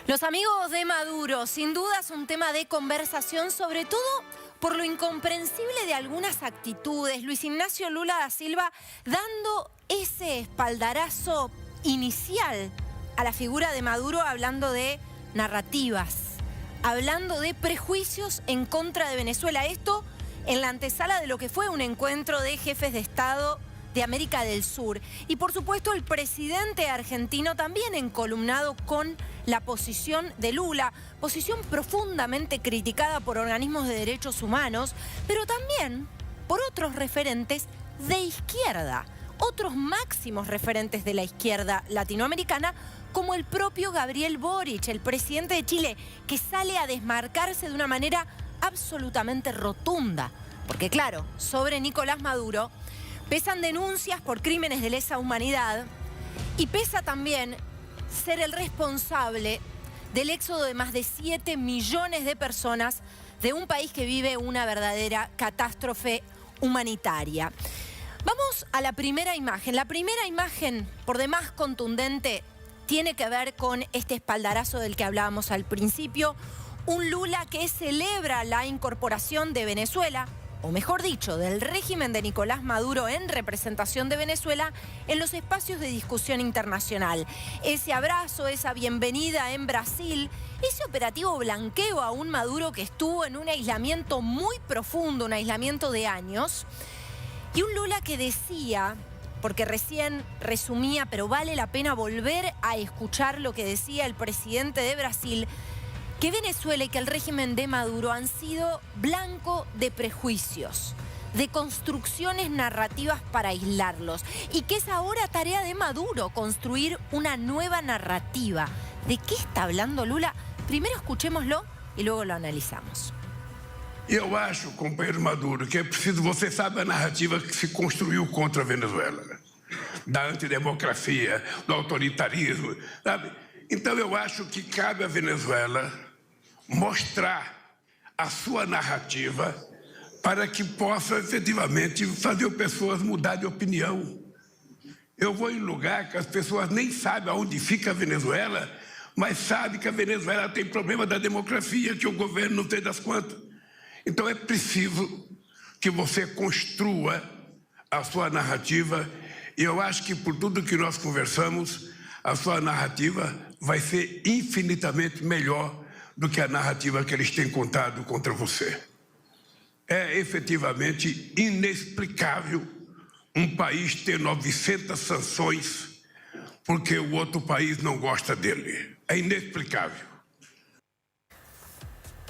Los amigos de Maduro, sin duda, es un tema de conversación, sobre todo por lo incomprensible de algunas actitudes. Luis Ignacio Lula da Silva dando ese espaldarazo inicial a la figura de Maduro, hablando de narrativas, hablando de prejuicios en contra de Venezuela. Esto en la antesala de lo que fue un encuentro de jefes de Estado de América del Sur. Y por supuesto el presidente argentino también encolumnado con la posición de Lula, posición profundamente criticada por organismos de derechos humanos, pero también por otros referentes de izquierda, otros máximos referentes de la izquierda latinoamericana, como el propio Gabriel Boric, el presidente de Chile, que sale a desmarcarse de una manera absolutamente rotunda. Porque claro, sobre Nicolás Maduro pesan denuncias por crímenes de lesa humanidad y pesa también ser el responsable del éxodo de más de 7 millones de personas de un país que vive una verdadera catástrofe humanitaria. Vamos a la primera imagen. La primera imagen, por demás contundente, tiene que ver con este espaldarazo del que hablábamos al principio. Un Lula que celebra la incorporación de Venezuela, o mejor dicho, del régimen de Nicolás Maduro en representación de Venezuela en los espacios de discusión internacional. Ese abrazo, esa bienvenida en Brasil, ese operativo blanqueo a un Maduro que estuvo en un aislamiento muy profundo, un aislamiento de años, y un Lula que decía, porque recién resumía, pero vale la pena volver a escuchar lo que decía el presidente de Brasil, que Venezuela y que el régimen de Maduro han sido blanco de prejuicios, de construcciones narrativas para aislarlos, y que es ahora tarea de Maduro construir una nueva narrativa. ¿De qué está hablando Lula? Primero escuchémoslo y luego lo analizamos. Eu acho, companheiro Maduro, que é preciso, você sabe a narrativa que se construiu contra a Venezuela, né? Da antidemocracia, do autoritarismo, sabe? Então eu acho que cabe à Venezuela mostrar a sua narrativa para que possa efetivamente fazer pessoas mudar de opinião. Eu vou em lugar que as pessoas nem sabem aonde fica a Venezuela, mas sabem que a Venezuela tem problema da democracia, que o governo não tem das contas. Então é preciso que você construa a sua narrativa, e eu acho que por tudo que nós conversamos, a sua narrativa vai ser infinitamente melhor do que a narrativa que eles têm contado contra você. É efetivamente inexplicável um país ter 900 sanções porque o outro país não gosta dele. É inexplicável.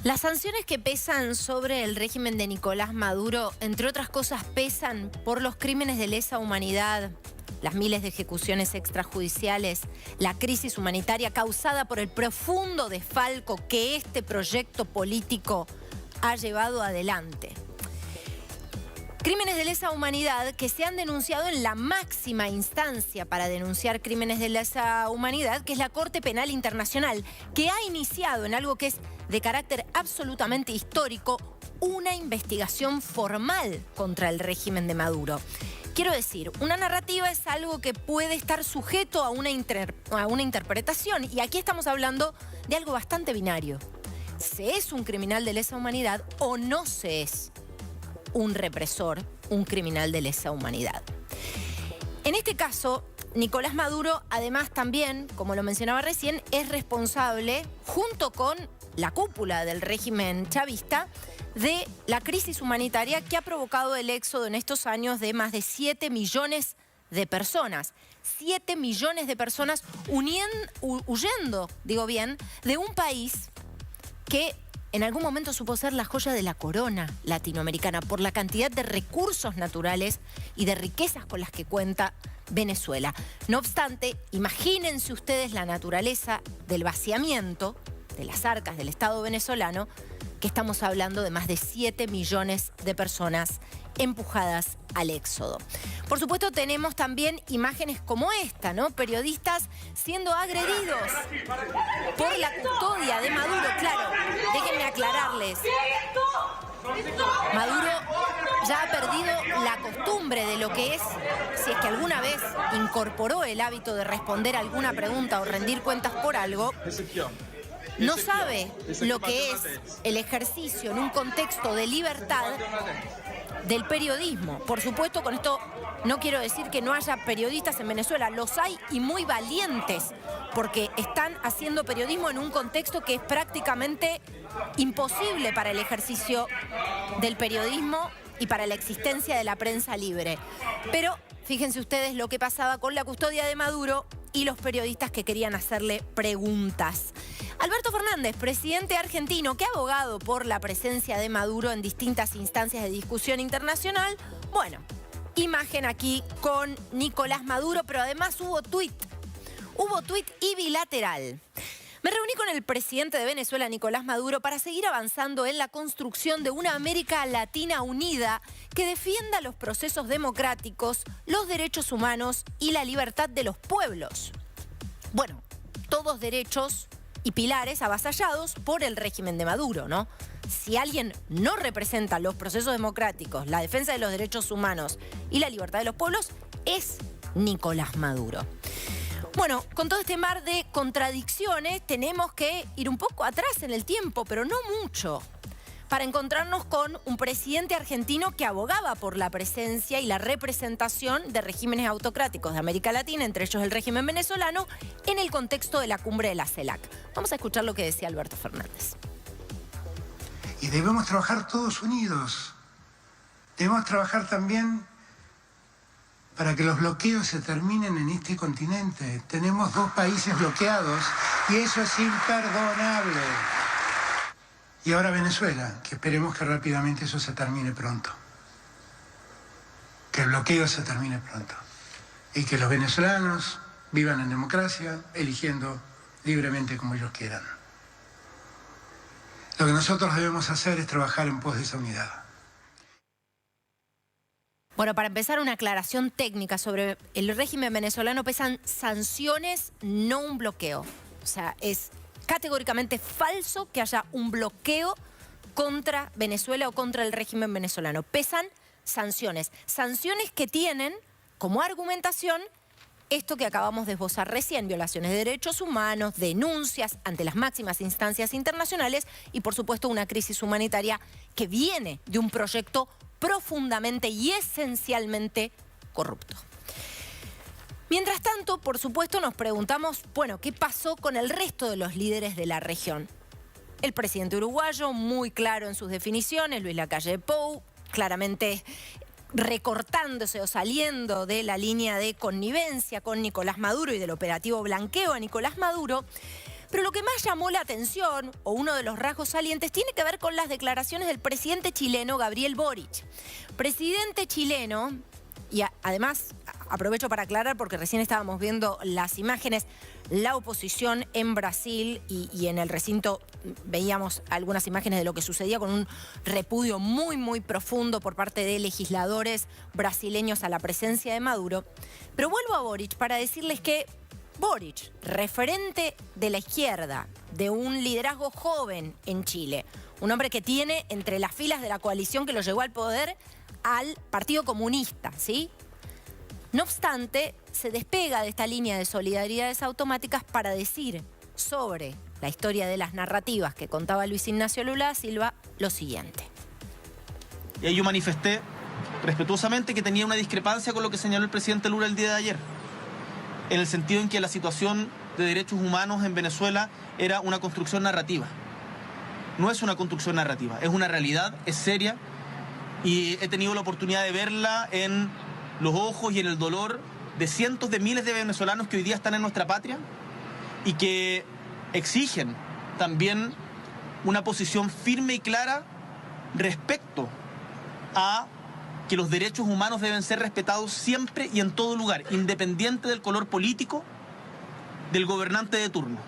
Las sanciones que pesan sobre el régimen de Nicolás Maduro, entre otras cosas, pesan por los crímenes de lesa humanidad, las miles de ejecuciones extrajudiciales, la crisis humanitaria causada por el profundo desfalco que este proyecto político ha llevado adelante. Crímenes de lesa humanidad que se han denunciado en la máxima instancia para denunciar crímenes de lesa humanidad, que es la Corte Penal Internacional, que ha iniciado en algo que es de carácter absolutamente histórico, una investigación formal contra el régimen de Maduro. Quiero decir, una narrativa es algo que puede estar sujeto a una interpretación, y aquí estamos hablando de algo bastante binario. ¿Se es un criminal de lesa humanidad o no se es un represor, un criminal de lesa humanidad? En este caso, Nicolás Maduro, además también, como lo mencionaba recién, es responsable, junto con la cúpula del régimen chavista, de la crisis humanitaria que ha provocado el éxodo en estos años de más de 7 millones de personas. 7 millones de personas huyendo, digo bien, de un país que en algún momento supo ser la joya de la corona latinoamericana por la cantidad de recursos naturales y de riquezas con las que cuenta Venezuela. No obstante, imagínense ustedes la naturaleza del vaciamiento de las arcas del Estado venezolano, que estamos hablando de más de 7 millones de personas empujadas al éxodo. Por supuesto, tenemos también imágenes como esta, ¿no? Periodistas siendo agredidos por la custodia de Maduro. Claro, déjenme aclararles. Maduro ya ha perdido la costumbre de lo que es, si es que alguna vez incorporó el hábito de responder alguna pregunta o rendir cuentas por algo, no sabe lo que es el ejercicio en un contexto de libertad del periodismo. Por supuesto, con esto no quiero decir que no haya periodistas en Venezuela, los hay y muy valientes, porque están haciendo periodismo en un contexto que es prácticamente imposible para el ejercicio del periodismo y para la existencia de la prensa libre. Pero fíjense ustedes lo que pasaba con la custodia de Maduro y los periodistas que querían hacerle preguntas. Alberto Fernández, presidente argentino que ha abogado por la presencia de Maduro en distintas instancias de discusión internacional. Bueno, imagen aquí con Nicolás Maduro, pero además hubo tuit y bilateral. Me reuní con el presidente de Venezuela, Nicolás Maduro, para seguir avanzando en la construcción de una América Latina unida que defienda los procesos democráticos, los derechos humanos y la libertad de los pueblos. Bueno, todos derechos y pilares avasallados por el régimen de Maduro, ¿no? Si alguien no representa los procesos democráticos, la defensa de los derechos humanos y la libertad de los pueblos, es Nicolás Maduro. Bueno, con todo este mar de contradicciones tenemos que ir un poco atrás en el tiempo, pero no mucho, para encontrarnos con un presidente argentino que abogaba por la presencia y la representación de regímenes autocráticos de América Latina, entre ellos el régimen venezolano, en el contexto de la cumbre de la CELAC. Vamos a escuchar lo que decía Alberto Fernández. Y debemos trabajar todos unidos. Debemos trabajar también para que los bloqueos se terminen en este continente. Tenemos 2 países bloqueados y eso es imperdonable. Y ahora Venezuela, que esperemos que rápidamente eso se termine pronto. Que el bloqueo se termine pronto. Y que los venezolanos vivan en democracia, eligiendo libremente como ellos quieran. Lo que nosotros debemos hacer es trabajar en pos de esa unidad. Bueno, para empezar, una aclaración técnica sobre el régimen venezolano. Pesan sanciones, no un bloqueo. O sea, es categóricamente falso que haya un bloqueo contra Venezuela o contra el régimen venezolano. Pesan sanciones. Sanciones que tienen como argumentación esto que acabamos de esbozar recién: violaciones de derechos humanos, denuncias ante las máximas instancias internacionales y, por supuesto, una crisis humanitaria que viene de un proyecto profundamente y esencialmente corrupto. Mientras tanto, por supuesto, nos preguntamos, bueno, ¿qué pasó con el resto de los líderes de la región? El presidente uruguayo, muy claro en sus definiciones, Luis Lacalle Pou, claramente recortándose o saliendo de la línea de connivencia con Nicolás Maduro y del operativo blanqueo a Nicolás Maduro. Pero lo que más llamó la atención, o uno de los rasgos salientes, tiene que ver con las declaraciones del presidente chileno Gabriel Boric. Presidente chileno, y además aprovecho para aclarar porque recién estábamos viendo las imágenes, la oposición en Brasil y en el recinto veíamos algunas imágenes de lo que sucedía con un repudio muy, muy profundo por parte de legisladores brasileños a la presencia de Maduro. Pero vuelvo a Boric para decirles que Boric, referente de la izquierda, de un liderazgo joven en Chile, un hombre que tiene entre las filas de la coalición que lo llevó al poder al Partido Comunista, ¿sí? No obstante, se despega de esta línea de solidaridades automáticas para decir sobre la historia de las narrativas que contaba Luis Ignacio Lula da Silva lo siguiente. Y ahí yo manifesté respetuosamente que tenía una discrepancia con lo que señaló el presidente Lula el día de ayer, en el sentido en que la situación de derechos humanos en Venezuela era una construcción narrativa. No es una construcción narrativa, es una realidad, es seria, y he tenido la oportunidad de verla en los ojos y en el dolor de cientos de miles de venezolanos que hoy día están en nuestra patria y que exigen también una posición firme y clara respecto a que los derechos humanos deben ser respetados siempre y en todo lugar, independiente del color político del gobernante de turno.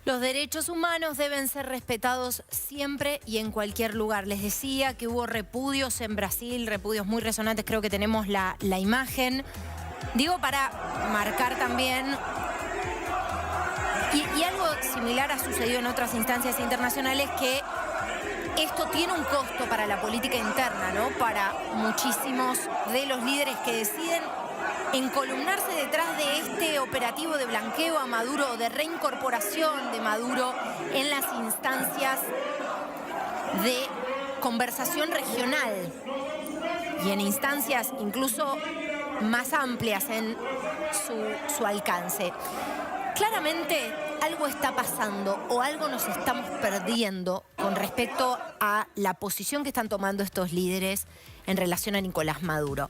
Los derechos humanos deben ser respetados siempre y en cualquier lugar. Les decía que hubo repudios en Brasil, repudios muy resonantes, creo que tenemos la imagen. Digo, para marcar también, y algo similar ha sucedido en otras instancias internacionales, que esto tiene un costo para la política interna, ¿no? Para muchísimos de los líderes que deciden encolumnarse detrás de este operativo de blanqueo a Maduro, de reincorporación de Maduro en las instancias de conversación regional y en instancias incluso más amplias en su alcance. Claramente algo está pasando o algo nos estamos perdiendo con respecto a la posición que están tomando estos líderes en relación a Nicolás Maduro.